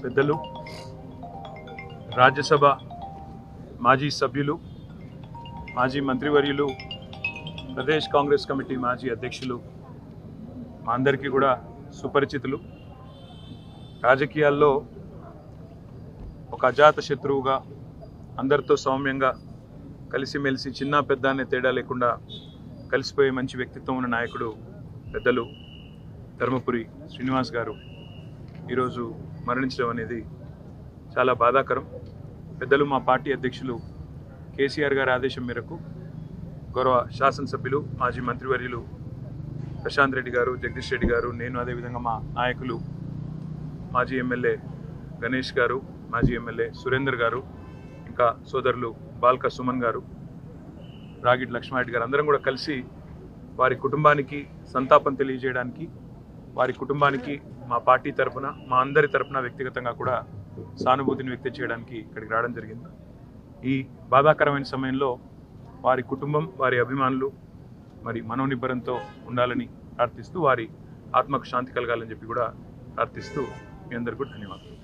పెద్దలు, రాజ్యసభ మాజీ సభ్యులు, మాజీ మంత్రివర్యులు, ప్రదేశ్ కాంగ్రెస్ కమిటీ మాజీ అధ్యక్షులు మా అందరికీ కూడా సుపరిచితులు. రాజకీయాల్లో ఒక అజాత శత్రువుగా అందరితో సౌమ్యంగా కలిసిమెలిసి చిన్న పెద్ద అనే తేడా లేకుండా కలిసిపోయే మంచి వ్యక్తిత్వం ఉన్న నాయకుడు పెద్దలు ధర్మపురి శ్రీనివాస్ గారు ఈరోజు మరణించడం అనేది చాలా బాధాకరం. పెద్దలు మా పార్టీ అధ్యక్షులు కేసీఆర్ గారి ఆదేశం మేరకు గౌరవ శాసనసభ్యులు మాజీ మంత్రివర్యులు ప్రశాంత్ రెడ్డి గారు, జగదీష్ రెడ్డి గారు, నేను, అదేవిధంగా మా నాయకులు మాజీ ఎమ్మెల్యే గణేష్ గారు, మాజీ ఎమ్మెల్యే సురేందర్ గారు, ఇంకా సోదరులు బాల్క సుమన్ గారు, రాగిడి లక్ష్మారెడ్డి గారు అందరం కూడా కలిసి వారి కుటుంబానికి సంతాపం తెలియజేయడానికి, వారి కుటుంబానికి మా పార్టీ తరఫున, మా అందరి తరఫున వ్యక్తిగతంగా కూడా సానుభూతిని వ్యక్తం చేయడానికి ఇక్కడికి రావడం జరిగింది. ఈ బాధాకరమైన సమయంలో వారి కుటుంబం, వారి అభిమానులు మరి మనోనిబ్బరంతో ఉండాలని ప్రార్థిస్తూ, వారి ఆత్మకు శాంతి కలగాలని చెప్పి కూడా ప్రార్థిస్తూ మీ అందరికీ కూడా ధన్యవాదాలు.